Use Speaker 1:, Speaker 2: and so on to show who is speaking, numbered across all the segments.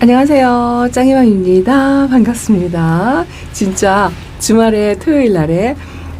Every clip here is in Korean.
Speaker 1: 안녕하세요. 짱이맘입니다. 반갑습니다. 진짜 주말에 토요일 날에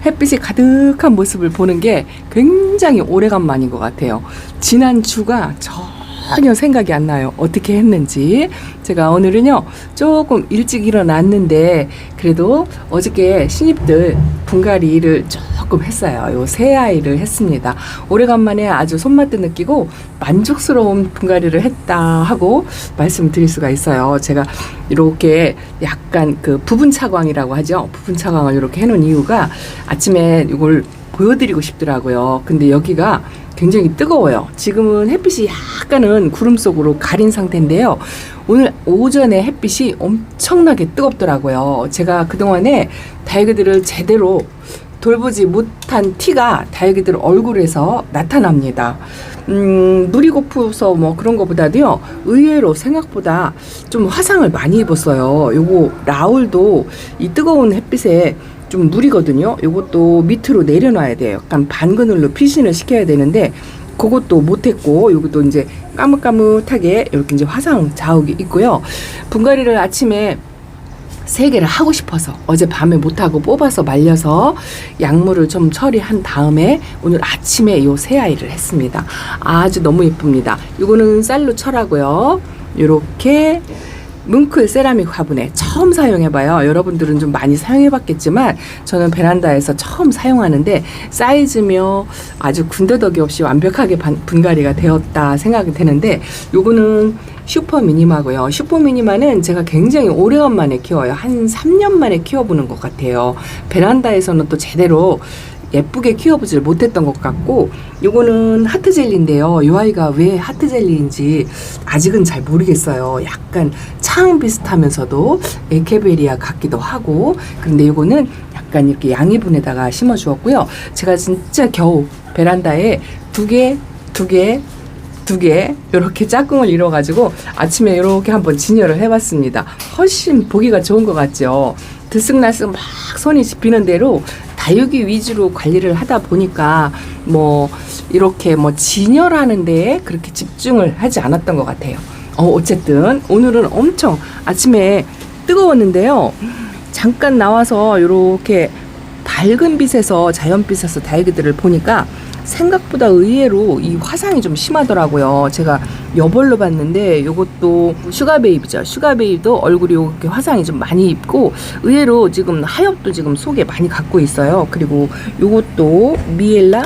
Speaker 1: 햇빛이 가득한 모습을 보는 게 굉장히 오래간만인 것 같아요. 지난 주가 전혀 생각이 안 나요. 어떻게 했는지. 제가 오늘은요 조금 일찍 일어났는데 그래도 어저께 신입들 분갈이를 조금 했어요. 요 새 아이를 했습니다. 오래간만에 아주 손맛도 느끼고 만족스러운 분갈이를 했다 하고 말씀드릴 수가 있어요. 제가 이렇게 약간 그 부분 차광이라고 하죠. 부분 차광을 이렇게 해놓은 이유가 아침에 이걸 보여드리고 싶더라고요. 근데 여기가 굉장히 뜨거워요. 지금은 햇빛이 약간은 구름 속으로 가린 상태인데요. 오늘 오전에 햇빛이 엄청나게 뜨겁더라고요. 제가 그동안에 다육이들을 제대로 돌보지 못한 티가 다육이들 얼굴에서 나타납니다. 눈이 고프서 뭐 그런 거보다도요, 의외로 생각보다 좀 화상을 많이 입었어요. 요거 라울도 이 뜨거운 햇빛에 좀 무리거든요. 요것도 밑으로 내려놔야 돼요. 약간 반그늘로 피신을 시켜야 되는데 그것도 못했고, 요것도 이제 까뭇까뭇하게 이렇게 이제 화상 자욱이 있고요. 분갈이를 아침에 3개를 하고 싶어서 어젯밤에 못하고 뽑아서 말려서 약물을 좀 처리한 다음에 오늘 아침에 요 새 아이를 했습니다. 아주 너무 예쁩니다. 요거는 쌀로 철하고요. 요렇게 뭉클 세라믹 화분에 처음 사용해봐요. 여러분들은 좀 많이 사용해봤겠지만 저는 베란다에서 처음 사용하는데 사이즈며 아주 군더더기 없이 완벽하게 분갈이가 되었다 생각이 되는데, 요거는 슈퍼 미니마고요. 슈퍼 미니마는 제가 굉장히 오래간만에 키워요. 한 3년 만에 키워보는 것 같아요. 베란다에서는 또 제대로 예쁘게 키워보질 못했던 것 같고, 요거는 하트젤리인데요. 이 아이가 왜 하트젤리인지 아직은 잘 모르겠어요. 약간 창 비슷하면서도 에케베리아 같기도 하고, 그런데 요거는 약간 이렇게 양이분에다가 심어 주었고요. 제가 진짜 겨우 베란다에 두 개 이렇게 짝꿍을 이뤄가지고 아침에 이렇게 한번 진열을 해봤습니다. 훨씬 보기가 좋은 것 같죠. 들쑥날쑥 막 손이 집히는 대로 다육이 위주로 관리를 하다 보니까 뭐 이렇게 뭐 진열하는 데에 그렇게 집중을 하지 않았던 것 같아요. 어쨌든 오늘은 엄청 아침에 뜨거웠는데요. 잠깐 나와서 이렇게 밝은 빛에서 자연빛에서 다육이들을 보니까 생각보다 의외로 이 화상이 좀 심하더라고요. 제가 여벌로 봤는데 이것도 슈가베이비죠. 슈가베이비도 얼굴이 이렇게 화상이 좀 많이 입고 의외로 지금 하엽도 지금 속에 많이 갖고 있어요. 그리고 이것도 미엘라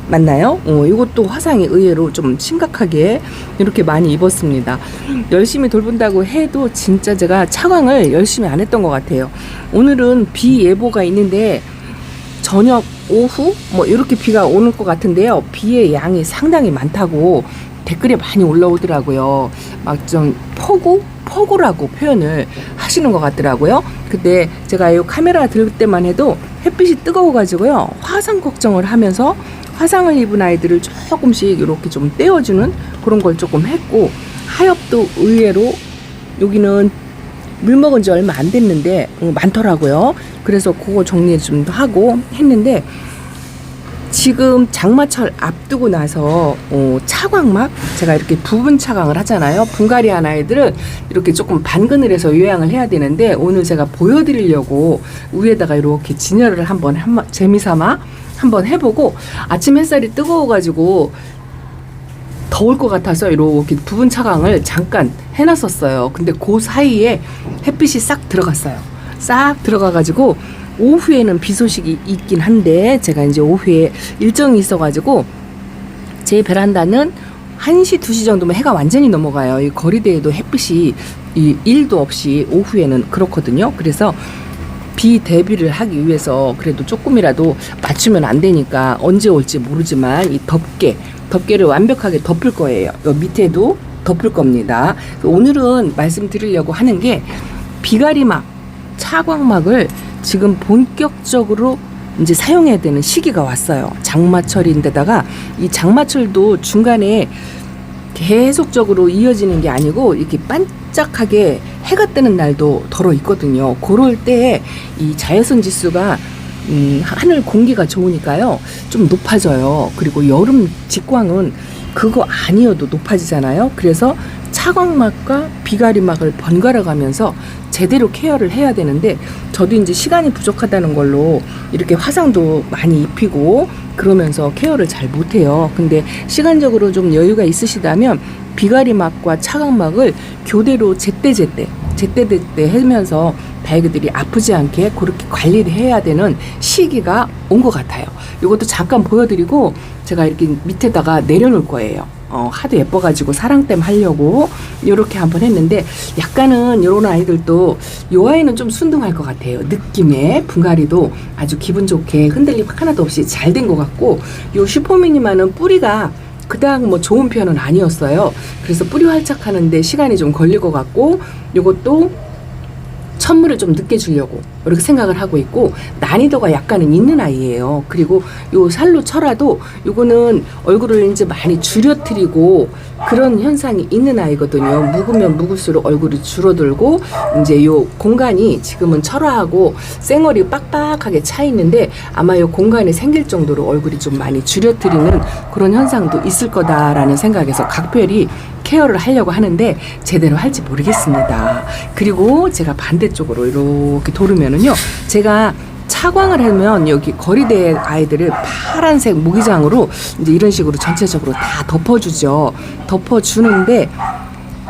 Speaker 1: 맞나요? 이것도 화상이 의외로 좀 심각하게 이렇게 많이 입었습니다. 열심히 돌본다고 해도 진짜 제가 차광을 열심히 안 했던 것 같아요. 오늘은 비 예보가 있는데 저녁 오후 뭐 이렇게 비가 오는 것 같은데요. 비의 양이 상당히 많다고 댓글에 많이 올라오더라고요. 막 좀 폭우라고 표현을 하시는 것 같더라고요. 근데 제가 이 카메라 들 때만 해도 햇빛이 뜨거워가지고요, 화상 걱정을 하면서 화상을 입은 아이들을 조금씩 이렇게 좀 떼어주는 그런 걸 조금 했고, 하엽도 의외로 여기는 물 먹은 지 얼마 안 됐는데 많더라고요. 그래서 그거 정리 좀 하고 했는데, 지금 장마철 앞두고 나서 차광막, 제가 이렇게 부분 차광을 하잖아요. 분갈이 한 아이들은 이렇게 조금 반그늘에서 요양을 해야 되는데, 오늘 제가 보여드리려고 위에다가 이렇게 진열을 한번 재미삼아 한번 해보고, 아침 햇살이 뜨거워가지고 더울 것 같아서 이렇게 부분 차광을 잠깐 해놨었어요. 근데 그 사이에 햇빛이 싹 들어갔어요. 싹 들어가가지고 오후에는 비 소식이 있긴 한데, 제가 이제 오후에 일정이 있어가지고 제 베란다는 1시, 2시 정도면 해가 완전히 넘어가요. 이 거리대에도 햇빛이 1도 없이 오후에는 그렇거든요. 그래서 비 대비를 하기 위해서 그래도 조금이라도 맞추면 안 되니까 언제 올지 모르지만 이 덮개를 완벽하게 덮을 거예요. 요 밑에도 덮을 겁니다. 오늘은 말씀드리려고 하는 게 비가리막, 차광막을 지금 본격적으로 이제 사용해야 되는 시기가 왔어요. 장마철인데다가 이 장마철도 중간에 계속적으로 이어지는 게 아니고 이렇게 반짝하게 해가 뜨는 날도 덜어 있거든요. 그럴 때 이 자외선 지수가 하늘 공기가 좋으니까요 좀 높아져요. 그리고 여름 직광은 그거 아니어도 높아지잖아요. 그래서 차광막과 비가리막을 번갈아 가면서 제대로 케어를 해야 되는데, 저도 이제 시간이 부족하다는 걸로 이렇게 화상도 많이 입히고 그러면서 케어를 잘 못해요. 근데 시간적으로 좀 여유가 있으시다면 비가리막과 차광막을 교대로 제때제때 하면서 다육이들이 아프지 않게 그렇게 관리를 해야 되는 시기가 온 것 같아요. 이것도 잠깐 보여드리고 제가 이렇게 밑에다가 내려놓을 거예요. 하도 예뻐가지고 사랑댐 하려고 이렇게 한번 했는데, 약간은 이런 아이들도, 이 아이는 좀 순둥할 것 같아요. 느낌에 분갈이도 아주 기분 좋게 흔들림 하나도 없이 잘 된 것 같고, 요 슈퍼미니만은 뿌리가 그닥 뭐 좋은 편은 아니었어요. 그래서 뿌리 활착하는데 시간이 좀 걸릴 것 같고, 요것도 천물을 좀 늦게 주려고 이렇게 생각을 하고 있고, 난이도가 약간은 있는 아이예요. 그리고 요 살로 쳐라도 요거는 얼굴을 이제 많이 줄여뜨리고 그런 현상이 있는 아이거든요. 묵으면 묵을수록 얼굴이 줄어들고, 이제 요 공간이 지금은 철화하고 쌩얼이 빡빡하게 차 있는데, 아마 요 공간이 생길 정도로 얼굴이 좀 많이 줄여뜨리는 그런 현상도 있을 거다라는 생각에서 각별히 케어를 하려고 하는데 제대로 할지 모르겠습니다. 그리고 제가 반대쪽으로 이렇게 돌으면은요, 제가 차광을 하면 여기 거리대 아이들을 파란색 모기장으로 이제 이런 식으로 전체적으로 다 덮어주죠. 덮어주는데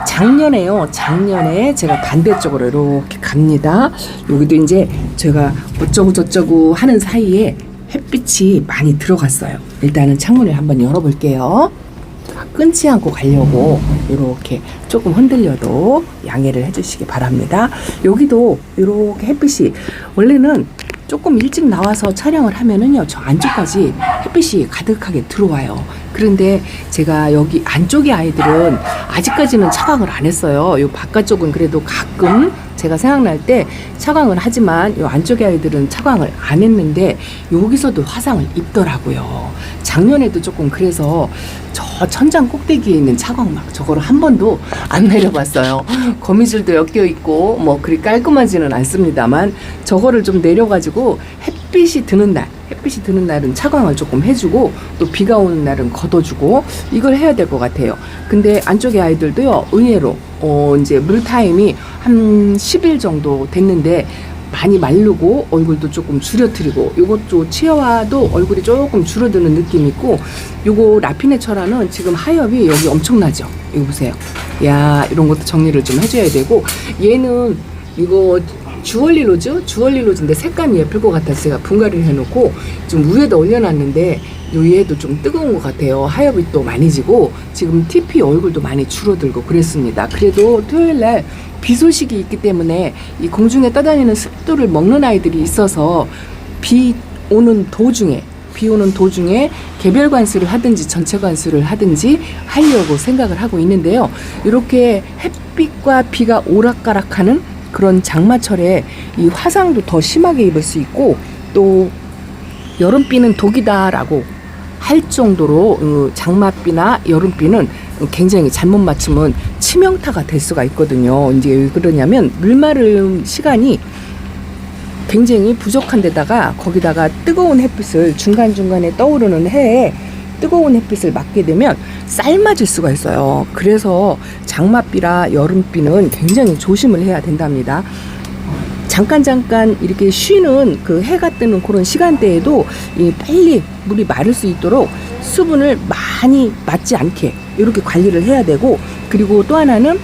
Speaker 1: 작년에 제가 반대쪽으로 이렇게 갑니다. 여기도 이제 제가 어쩌고 저쩌고 하는 사이에 햇빛이 많이 들어갔어요. 일단은 창문을 한번 열어볼게요. 끊지 않고 가려고 이렇게 조금 흔들려도 양해를 해주시기 바랍니다. 여기도 이렇게 햇빛이, 원래는 조금 일찍 나와서 촬영을 하면은요, 저 안쪽까지 햇빛이 가득하게 들어와요. 그런데 제가 여기 안쪽의 아이들은 아직까지는 차광을 안 했어요. 요 바깥쪽은 그래도 가끔 제가 생각날 때 차광을 하지만 요 안쪽의 아이들은 차광을 안 했는데 여기서도 화상을 입더라고요. 작년에도 조금, 그래서 저 천장 꼭대기에 있는 차광막 저거를 한 번도 안 내려봤어요. 거미줄도 엮여 있고 뭐 그리 깔끔하지는 않습니다만, 저거를 좀 내려가지고 햇빛이 드는 날은 차광을 조금 해주고, 또 비가 오는 날은 걷어주고, 이걸 해야 될 것 같아요. 근데 안쪽의 아이들도요, 의외로 이제 물타임이 한 10일 정도 됐는데 많이 마르고 얼굴도 조금 줄여뜨리고, 요것도 치아와도 얼굴이 조금 줄어드는 느낌이 있고, 요거 라피네 철화는 지금 하엽이 여기 엄청나죠. 이거 보세요. 야, 이런 것도 정리를 좀 해줘야 되고, 얘는 이거 주얼리 로즈인데 색감이 예쁠 것 같아서 제가 분갈이를 해놓고 좀 위에다 올려놨는데, 요 얘도 좀 뜨거운 것 같아요. 하엽이 또 많이 지고 지금 TP 얼굴도 많이 줄어들고 그랬습니다. 그래도 토요일날 비 소식이 있기 때문에 이 공중에 떠다니는 습도를 먹는 아이들이 있어서 비 오는 도중에 개별 관수를 하든지 전체 관수를 하든지 하려고 생각을 하고 있는데요. 이렇게 햇빛과 비가 오락가락하는 그런 장마철에 이 화상도 더 심하게 입을 수 있고, 또 여름비는 독이다라고 할 정도로 장마비나 여름비는 굉장히 잘못 맞추면 치명타가 될 수가 있거든요. 이제 왜 그러냐면 물 마름 시간이 굉장히 부족한 데다가 거기다가 뜨거운 햇빛을 중간중간에 떠오르는 해에 뜨거운 햇빛을 맞게 되면 삶아질 수가 있어요. 그래서 장마비라 여름비는 굉장히 조심을 해야 된답니다. 잠깐 이렇게 쉬는 그 해가 뜨는 그런 시간대에도 빨리 물이 마를 수 있도록 수분을 많이 맞지 않게 이렇게 관리를 해야 되고, 그리고 또 하나는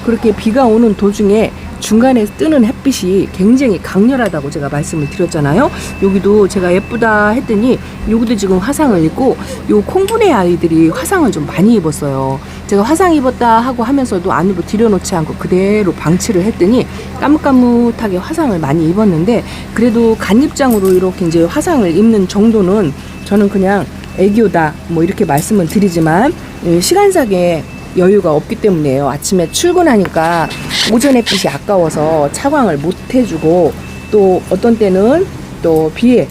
Speaker 1: 그렇게 비가 오는 도중에 중간에 뜨는 햇빛이 굉장히 강렬하다고 제가 말씀을 드렸잖아요. 여기도 제가 예쁘다 했더니 여기도 지금 화상을 입고, 요 콩분의 아이들이 화상을 좀 많이 입었어요. 제가 화상 입었다 하고 하면서도 안으로 들여놓지 않고 그대로 방치를 했더니 까뭇까뭇하게 화상을 많이 입었는데, 그래도 간입장으로 이렇게 이제 화상을 입는 정도는 저는 그냥 애교다 뭐 이렇게 말씀을 드리지만, 시간상에 여유가 없기 때문에요. 아침에 출근하니까 오전 햇빛이 아까워서 차광을 못 해주고, 또 어떤 때는 또 비에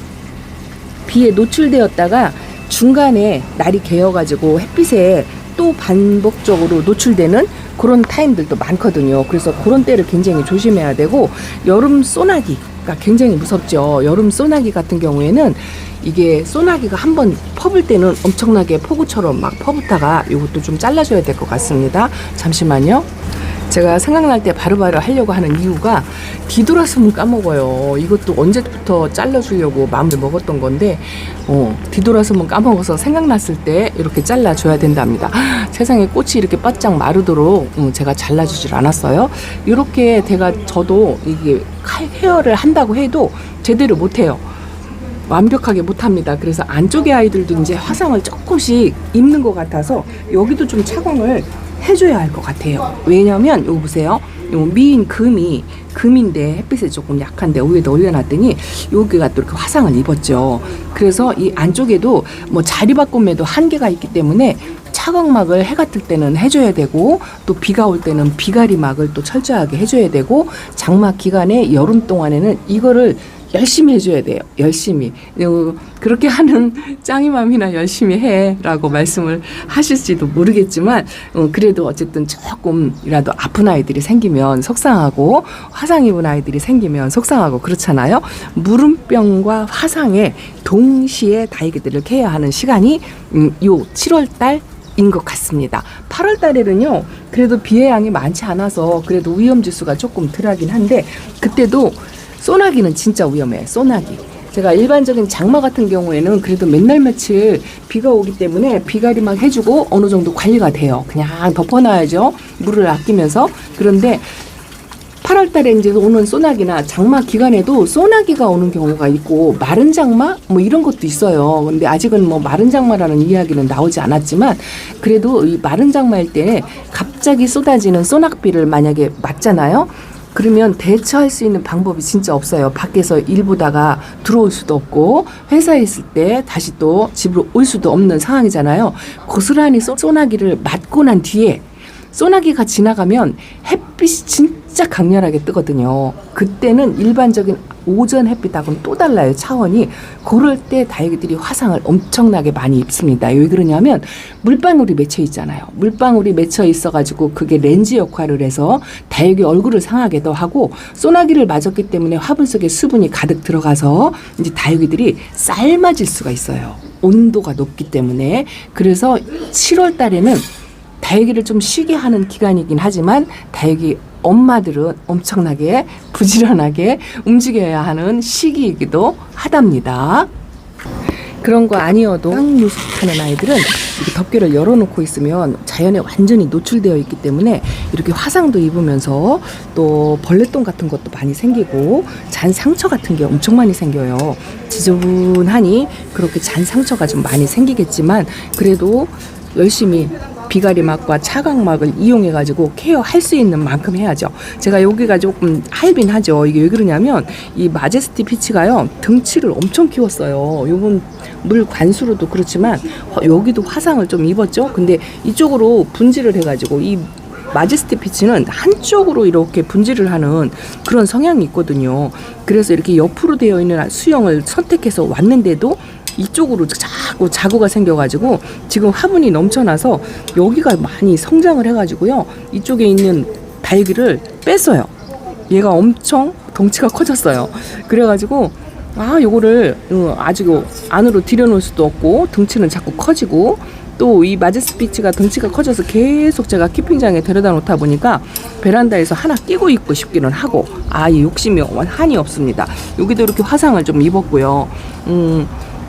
Speaker 1: 노출되었다가 중간에 날이 개어가지고 햇빛에 또 반복적으로 노출되는 그런 타임들도 많거든요. 그래서 그런 때를 굉장히 조심해야 되고, 여름 소나기가 소나기가 굉장히 무섭죠. 여름 소나기 같은 경우에는 이게 소나기가 한번 퍼볼 때는 엄청나게 폭우처럼 막 퍼붓다가 이것도 좀 잘라줘야 될 것 같습니다. 잠시만요. 제가 생각날 때 바로바로 하려고 하는 이유가 뒤돌아서면 까먹어요. 이것도 언제부터 잘라주려고 마음을 먹었던 건데 뒤돌아서면 까먹어서 생각났을 때 이렇게 잘라줘야 된답니다. 세상에 꽃이 이렇게 바짝 마르도록 제가 잘라주질 않았어요. 이렇게 저도 이게 헤어를 한다고 해도 제대로 못해요. 완벽하게 못합니다. 그래서 안쪽에 아이들도 이제 화상을 조금씩 입는 것 같아서 여기도 좀 착용을 해줘야 할 것 같아요. 왜냐면 이거 보세요. 요 미인 금인데 햇빛이 조금 약한데 위에다 올려놨더니 여기가 또 이렇게 화상을 입었죠. 그래서 이 안쪽에도 뭐 자리 바꿈에도 한계가 있기 때문에 차광막을 해 같을 때는 해줘야 되고 또 비가 올 때는 비가리막을 또 철저하게 해줘야 되고 장마 기간에 여름 동안에는 이거를 열심히 해줘야 돼요. 열심히. 그렇게 하는 짱이맘이나 열심히 해라고 말씀을 하실지도 모르겠지만 그래도 어쨌든 조금이라도 아픈 아이들이 생기면 속상하고 화상 입은 아이들이 생기면 속상하고 그렇잖아요. 무름병과 화상에 동시에 다이기들을 케어하는 하는 시간이 요 7월달 인 것 같습니다. 8월 달에는요 그래도 비의 양이 많지 않아서 그래도 위험지수가 조금 덜하긴 한데 그때도 소나기는 진짜 위험해요. 소나기. 제가 일반적인 장마 같은 경우에는 그래도 맨날 며칠 비가 오기 때문에 비가리막 해주고 어느 정도 관리가 돼요. 그냥 덮어놔야죠. 물을 아끼면서. 그런데 8월 달에 이제 오는 소나기나 장마 기간에도 소나기가 오는 경우가 있고 마른 장마 뭐 이런 것도 있어요. 근데 아직은 뭐 마른 장마라는 이야기는 나오지 않았지만 그래도 이 마른 장마일 때 갑자기 쏟아지는 소낙비를 만약에 맞잖아요. 그러면 대처할 수 있는 방법이 진짜 없어요. 밖에서 일 보다가 들어올 수도 없고 회사에 있을 때 다시 또 집으로 올 수도 없는 상황이잖아요. 고스란히 소나기를 맞고 난 뒤에 소나기가 지나가면 햇빛이 진짜 강렬하게 뜨거든요. 그때는 일반적인 오전 햇빛하고는 또 달라요. 차원이. 그럴 때 다육이들이 화상을 엄청나게 많이 입습니다. 왜 그러냐면 물방울이 맺혀 있잖아요. 물방울이 맺혀 있어가지고 그게 렌즈 역할을 해서 다육이 얼굴을 상하게도 하고 소나기를 맞았기 때문에 화분 속에 수분이 가득 들어가서 이제 다육이들이 삶아질 수가 있어요. 온도가 높기 때문에. 그래서 7월 달에는 다육이를 좀 쉬게 하는 기간이긴 하지만 다육이 엄마들은 엄청나게 부지런하게 움직여야 하는 시기이기도 하답니다. 그런 거 아니어도 깡무숙하는 아이들은 이렇게 덮개를 열어놓고 있으면 자연에 완전히 노출되어 있기 때문에 이렇게 화상도 입으면서 또 벌레똥 같은 것도 많이 생기고 잔 상처 같은 게 엄청 많이 생겨요. 지저분하니 그렇게 잔 상처가 좀 많이 생기겠지만 그래도 열심히 비가리막과 차광막을 이용해가지고 케어할 수 있는 만큼 해야죠. 제가 여기가 조금 할빈 하죠. 이게 왜 그러냐면 이 마제스티 피치가요 등치를 엄청 키웠어요. 요건 물 관수로도 그렇지만 여기도 화상을 좀 입었죠. 근데 이쪽으로 분질을 해가지고 이 마제스티 피치는 한쪽으로 이렇게 분질을 하는 그런 성향이 있거든요. 그래서 이렇게 옆으로 되어 있는 수영을 선택해서 왔는데도 이쪽으로 자꾸 자구가 생겨가지고 지금 화분이 넘쳐나서 여기가 많이 성장을 해가지고요. 이쪽에 있는 다육이를 뺐어요. 얘가 엄청 덩치가 커졌어요. 그래가지고 요거를 아직 안으로 들여놓을 수도 없고 등치는 자꾸 커지고 또 이 마제스피치가 덩치가 커져서 계속 제가 키핑장에 데려다 놓다 보니까 베란다에서 하나 끼고 있고 싶기는 하고 이 욕심이 한이 없습니다. 여기도 이렇게 화상을 좀 입었고요.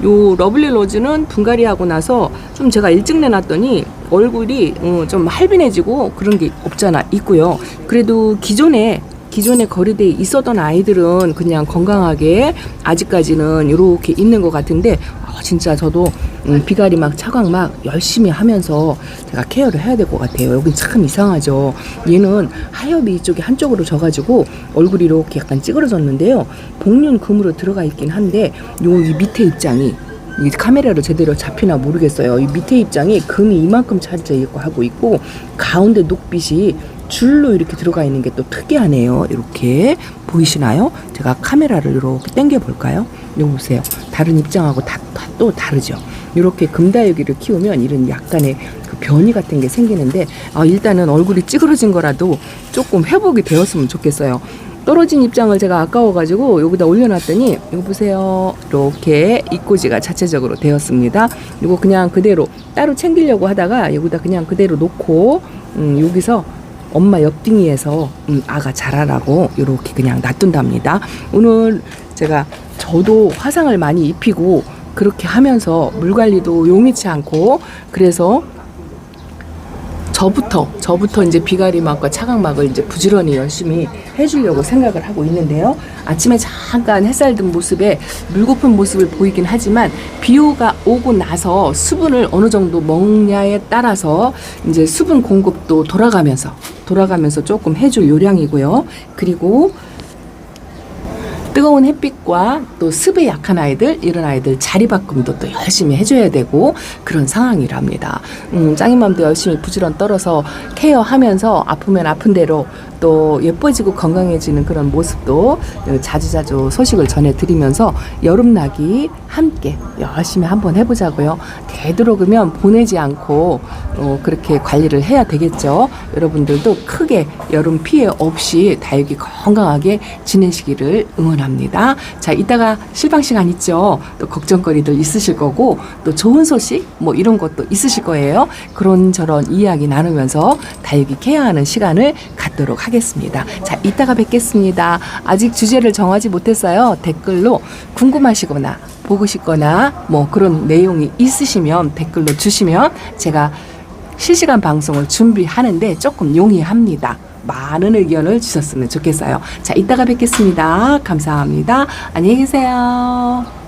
Speaker 1: 요 러블리 로즈는 분갈이하고 나서 좀 제가 일찍 내놨더니 얼굴이 좀 할빈해지고 그런 게 없잖아 있고요. 그래도 기존에 거리대에 있었던 아이들은 그냥 건강하게 아직까지는 이렇게 있는 것 같은데 진짜 저도 비가리막 차광막 열심히 하면서 제가 케어를 해야 될 것 같아요. 여긴 참 이상하죠. 얘는 하엽이 이쪽에 한쪽으로 져가지고 얼굴이 이렇게 약간 찌그러졌는데요. 복륜금으로 들어가 있긴 한데 이 밑에 입장이 이 카메라로 제대로 잡히나 모르겠어요. 이 밑에 입장이 금이 이만큼 차지하고 있고 가운데 녹빛이 줄로 이렇게 들어가 있는 게 또 특이하네요. 이렇게 보이시나요? 제가 카메라를 이렇게 당겨 볼까요? 이거 보세요. 다른 입장하고 또 다르죠. 이렇게 금다육이를 키우면 이런 약간의 그 변이 같은 게 생기는데 일단은 얼굴이 찌그러진 거라도 조금 회복이 되었으면 좋겠어요. 떨어진 입장을 제가 아까워가지고 여기다 올려놨더니 이거 보세요. 이렇게 입꼬지가 자체적으로 되었습니다. 이거 그냥 그대로 따로 챙기려고 하다가 여기다 그냥 그대로 놓고 여기서 엄마 옆등이에서 아가 자라라고 이렇게 그냥 놔둔답니다. 오늘 제가 저도 화상을 많이 입히고 그렇게 하면서 물 관리도 용이치 않고 그래서 저부터 이제 비가리막과 차각막을 이제 부지런히 열심히 해주려고 생각을 하고 있는데요. 아침에 잠깐 햇살 든 모습에 물고픈 모습을 보이긴 하지만 비가 오고 나서 수분을 어느 정도 먹냐에 따라서 이제 수분 공급도 돌아가면서 조금 해줄 요량이고요. 그리고 뜨거운 햇빛과 또 습에 약한 아이들, 이런 아이들 자리 바꿈도 또 열심히 해줘야 되고 그런 상황이랍니다. 짱이맘도 열심히 부지런 떨어서 케어하면서 아프면 아픈 대로 또 예뻐지고 건강해지는 그런 모습도 자주자주 소식을 전해드리면서 여름나기 함께 열심히 한번 해보자고요. 되도록이면 보내지 않고 그렇게 관리를 해야 되겠죠. 여러분들도 크게 여름 피해 없이 다육이 건강하게 지내시기를 응원합니다. 자, 이따가 실방 시간 있죠. 또 걱정거리들 있으실 거고 또 좋은 소식 뭐 이런 것도 있으실 거예요. 그런저런 이야기 나누면서 다육이 케어하는 시간을 갖도록 하겠습니다. 자, 이따가 뵙겠습니다. 아직 주제를 정하지 못했어요. 댓글로 궁금하시거나 보고 싶거나 뭐 그런 내용이 있으시면 댓글로 주시면 제가 실시간 방송을 준비하는데 조금 용이합니다. 많은 의견을 주셨으면 좋겠어요. 자, 이따가 뵙겠습니다. 감사합니다. 안녕히 계세요.